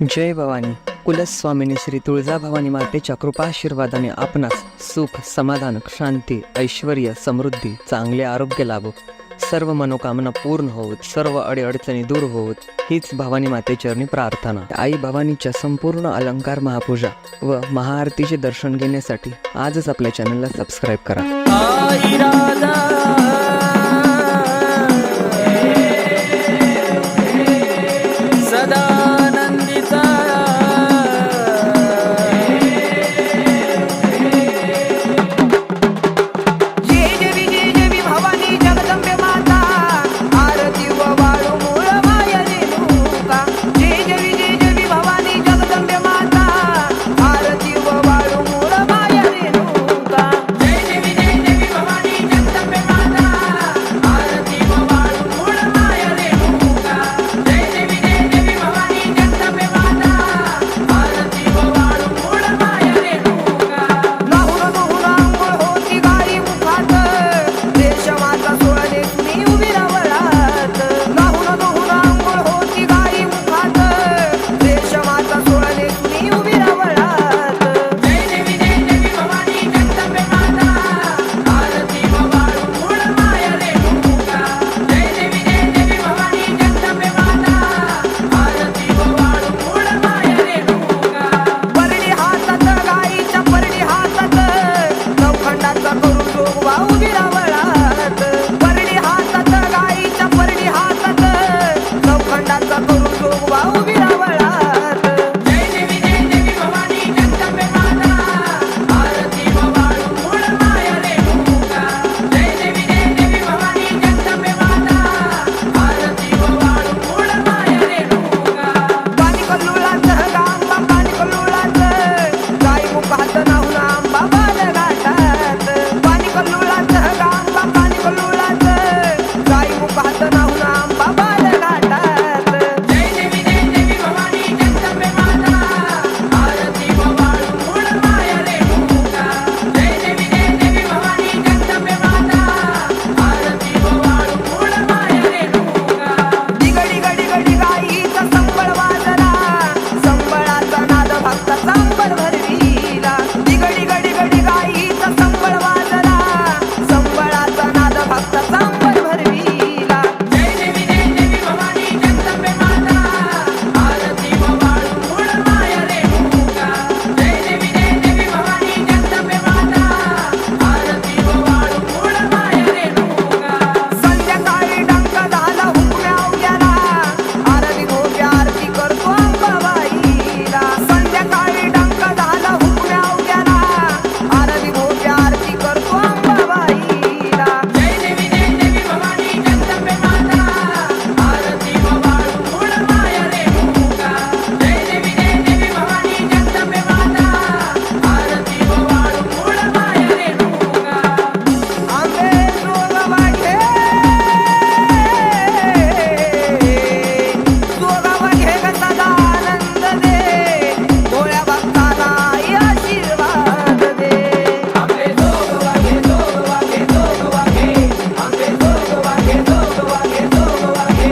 जय भवानी. कुलस्वामिनी श्री तुळजाभवानी मातेच्या कृपाशीर्वादाने आपणास सुख, समाधान, शांती, ऐश्वर्य, समृद्धी, चांगले आरोग्य लाभो, सर्व मनोकामना पूर्ण होत, सर्व अडीअडचणी दूर होत, हीच भवानी मातेचरणी प्रार्थना. आई भवानीच्या संपूर्ण अलंकार महापूजा व महाआरतीचे दर्शन घेण्यासाठी आजच आपल्या चॅनलला सबस्क्राईब करा. आई राधा सदानंदिता जय देवी जय देवी भवानी जगदंबे माता आरती व वाळू मूळ माया रेणुका. जय देवी जय देवी भवानी जगदंबे माता आरती व वाळू मूळ माया रेणुका. जय देवी जय देवी भवानी जगदंबे माता आरती व वाळू मूळ माया रेणुका. जय देवी जय देवी भवानी जगदंबे माता आरती व वाळू मूळ माया रेणुका. नाहून दुहून अंघोळ होती गाई मुखात रेशमाचा सोळणे तुम्ही उभी रावळात. नाहून दुहून अंघोळ होती गाई मुखात रेशमाचा सोळणे तुम्ही उभी रावळात. जय देवी जय देवी भवानी जगदंबे माता आरती व वाळू मूळ माया रेणुका. जय देवी जय देवी भवानी जगदंबे माता आरती व वाळू मूळ माया रेणुका. परडी हातात गाईच्या परडी हातात नवखंडाचा करून जोगवा उभी रावळात. परडी हातात गाईच्या परडी हातात नवखंडाचा करून जोगवा उभी रावळात. जय देवी जय देवी भवानी जगदंबे माता आरती व वाळू मूळ माया रेणुका. जय देवी जय देवी भवानी जगदंबे माता आरती व वाळू मूळ माया रेणुका. पाणी कल्लुळात गांबा पाणी कल्लुळात गाई मुखात नाहून आंबा बालघाटात. पाणी कल्लुळात गांबा पाणी कल्लुळात गाई मुखात नाहून आंबा बालघाटात. जय देवी जय देवी भवानी जगदंबे माता आरती व वाळू मूळ माया रेणुका. जय देवी जय देवी भवानी जगदंबे माता आरती व वाळू मूळ माया रेणुका. दिगडी गडी गडी गाईचा संबळ वाजला संबळाचा नाद भक्ताचा अंबर भरविला. दिगडी गडी गडी गाईचा संबळ वाजला संबळाचा नाद भक्ताचा अंबर भरविला. जय देवी जय देवी भवानी जगदंबे माता आरती व वाळू मूळ माया रेणुका. जय देवी जय देवी भवानी जगदंबे माता आरती व वाळू मूळ माया रेणुका. संध्याकाळी डंका झाला हुकम्या अवघ्याला आरती भोग्या आरती करतो अंबाबाईला. संध्याकाळी डंका झाला हुकम्या अवघ्याला आरती भोग्या आरती करतो अंबाबाईला. जय देवी जय देवी भवानी जगदंबे माता आरती व वाळू मूळ माया रेणुका. जय देवी जय देवी भवानी जगदंबे माता आरती व वाळू मूळ माया रेणुका. आंबे जोगवाटे जोगावा घे ग सदा आनंद दे डोळ्या भक्ताला आई आशीर्वाद दे. आंबे जोगवा घे जोगवा घे जोगवा घे आंबे जोगवा घे जोगवा घे जोगवा घे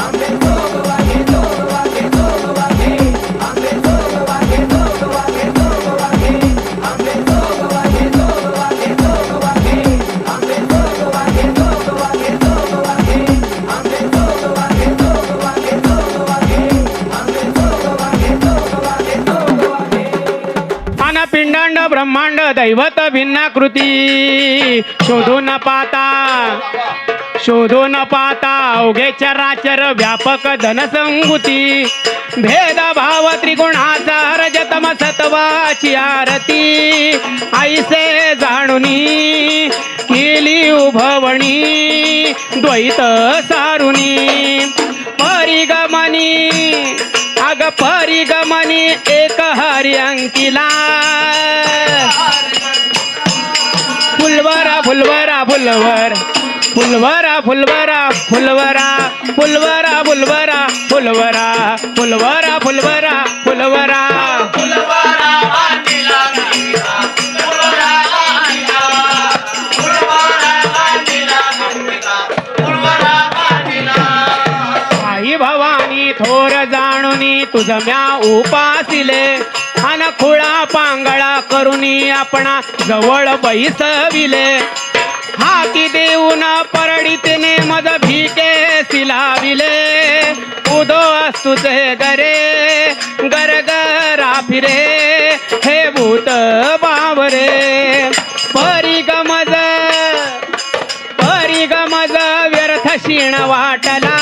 आंबे जोगवा घे जोगवा घे जोगवा घे आंबे जोगवा घे जोगवा घे जोगवा घे आंबे जोगवा घे जोगवा घे जोगवा घे आंबे जोगवा घे जोगवा घे जोगवा घे आंबे जोगवा घे जोगवा घे जोगवा घे आंबे जोगवा घे जोगवा घे जोगवा घे. अन पिंडांड ब्रह्मांड दैवत भिन्नाकृती शोधून पाता अवघे चराचर व्यापक धनसंगुती भेद भाव त्रिगुणाचा रजतम सत्वाची आरती ऐसे जाणुनी केली उभवणी द्वैत सारुनी परिगमनी अग परिगमनी एक हरी अंकिला फुलवरा फुलवरा फुलवर फुलवरा फुलवरा फुलवरा फुलवरा फुलवरा फुलवरा फुलवरा फुलवरा फुलवरा फुलवारा बांधिला गंगा फुलवारा बांधिला फुलवारा बांधिला गंगा फुलवारा बांधिला. आई भवानी थोर जाणुनी तुझ तुझम्या उपासिले अन खुळा पांगळा करुनी आपणा जवळ बैसविले हाती देऊन परडितने मज भीके सिलाविले उदो तुझे गरे गरगरा फिरे हे भूत बावरे परिगमज व्यर्थ क्षीण वाटला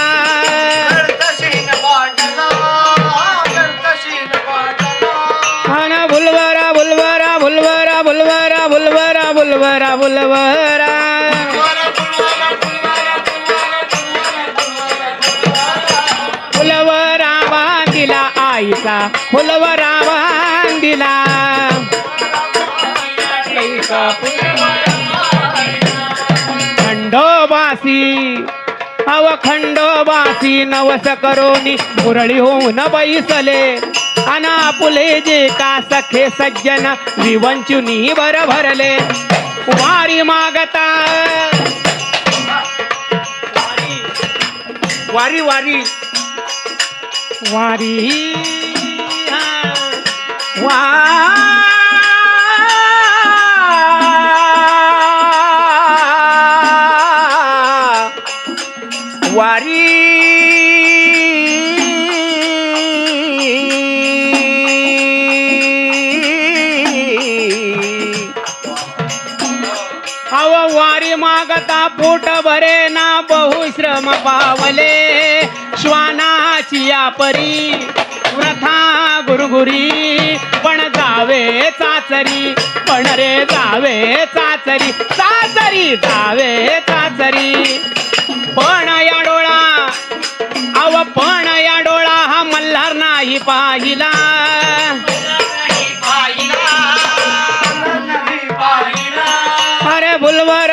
हन बुलवरा बुलवरा बुलवरा बुलवरा बुलवरा बुलवरा बुलवरा फुलवरा बांधिला आईचा फुलवरा बांधिला खंडोबासी खंडोबासी नवस करोनी मुरळी होऊन बैसले अन आपुले जे का सखे सज्जन विवंचुनी बर भरले वारी मागता वारी वारी वारी वारी वारी मागता पोट भरे ना बहुश्रम पावले श्वानाची या परी व्रथा गुरुगुरी पण जावे चाचरी पण रे जावे चाचरी चाचरी जावे चाचरी पण या डोळा पण या डोळा हा मल्हार नाही पाहिला अरे बुलवर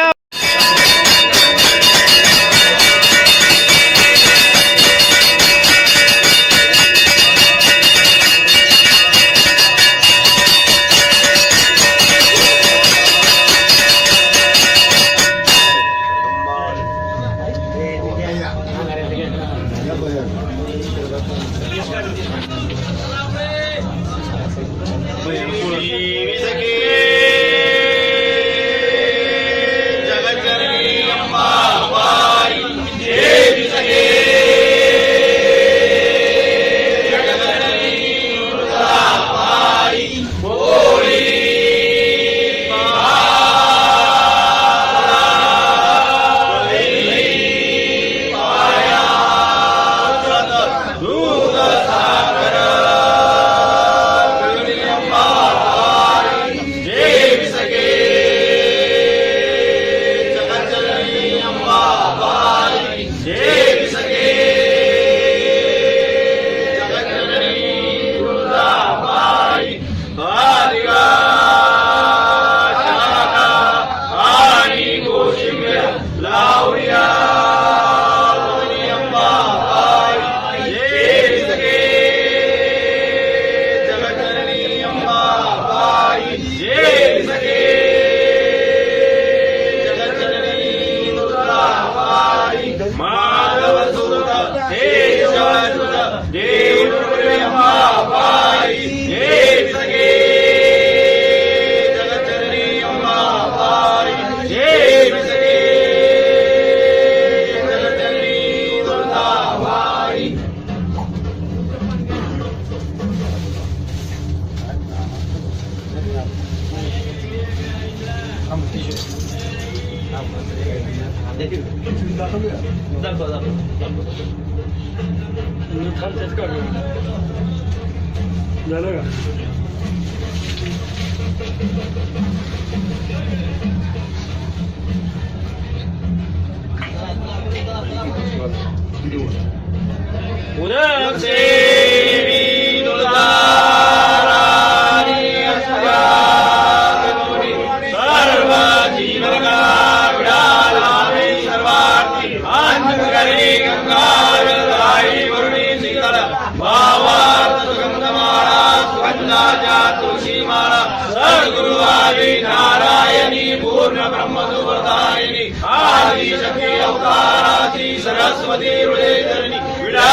सरस्वती हृदय विडा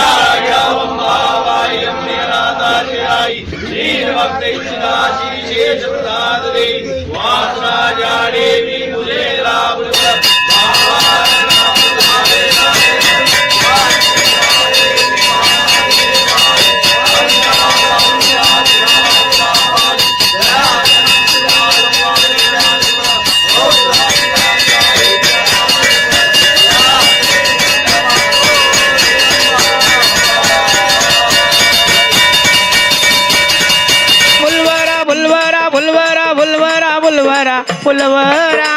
आई दीन भक्त इच्छिताची शेष प्रसाद दे वासराजा देवी मुझे लाभ फुलवरा फुलवरा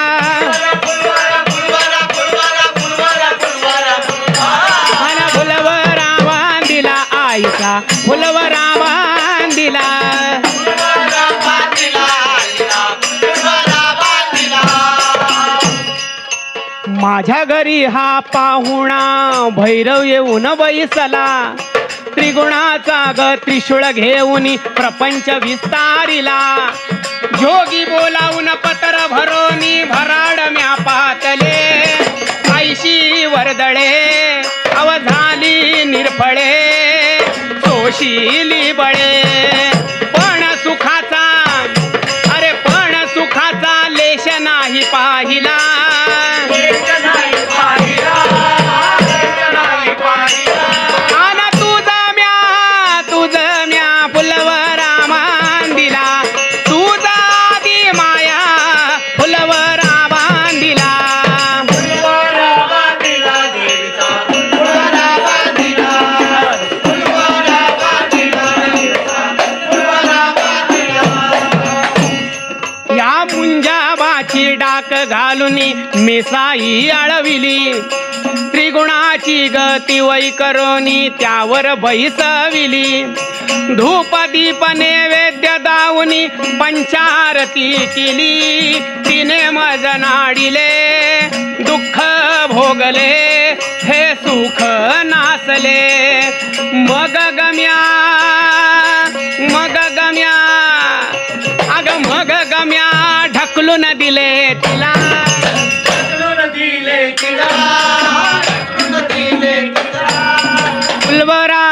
आणि फुलवरा बांधिला आईचा फुलवरा बांधिला माझ्या घरी हा पाहुणा भैरव येऊन बैसला त्रिगुणाचा ग त्रिशूळ घेऊन प्रपंच विस्तारिला जोगी बोलावून पतर भरोनी भराड म्या पातले आईशी वरदळे अवझाली निरफळे सोशीली बळे पण सुखाचा अरे पण सुखाचा लेश नाही पाहिला आना तुझ म्या फुलवरा मांदिला तुझा आदी माया फुलवरा बांधिला या मुंजाबाची डाक घालून मिसाई आळविली त्रिगुणाची गती वैकरोनी त्यावर बैसविली धूप दीप नैवेद्य दावनी पंचारती केली तिने मज नाडिले दुःख भोगले हे सुख नासले मग गम्या अग मग गम्या ढकलून दिले तिला फुलवरा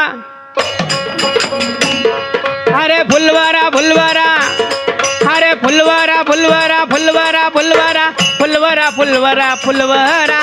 अरे फुलवरा फुलवरा अरे फुलवरा फुलवरा फुलवरा फुलवरा फुलवरा फुलवरा फुलवरा